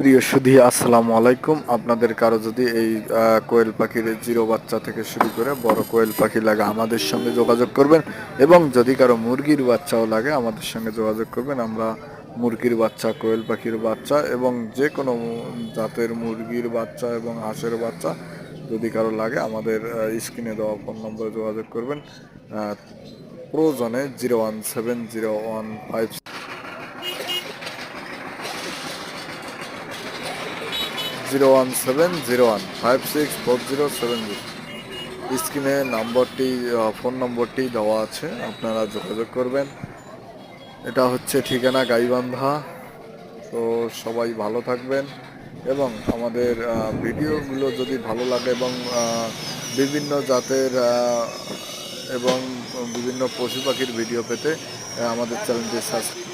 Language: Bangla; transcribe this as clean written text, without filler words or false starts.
প্রিয় সুধী, আসসালামু আলাইকুম। আপনাদের কারো যদি এই কোয়েল পাখির জিরো বাচ্চা থেকে শুরু করে বড় কোয়েল পাখি লাগে আমাদের সঙ্গে যোগাযোগ করবেন, এবং যদি কারো মুরগির বাচ্চাও লাগে আমাদের সঙ্গে যোগাযোগ করবেন। আমরা মুরগির বাচ্চা, কোয়েল পাখির বাচ্চা এবং যে কোনো জাতের মুরগির বাচ্চা এবং হাঁসের বাচ্চা যদি কারো লাগে আমাদের স্ক্রিনে দেওয়া ফোন নম্বরে যোগাযোগ করবেন। প্রয়োজনে 01701564070 স্ক্রিনে নাম্বারটি, ফোন নম্বরটি দেওয়া আছে, আপনারা যোগাযোগ করবেন। এটা হচ্ছে ঠিকানা গাইবান্ধা। তো সবাই ভালো থাকবেন, এবং আমাদের ভিডিওগুলো যদি ভালো লাগে এবং বিভিন্ন জাতের এবং বিভিন্ন পশু পাখির ভিডিও পেতে আমাদের চ্যানেলটি সাবস্ক্রাইব।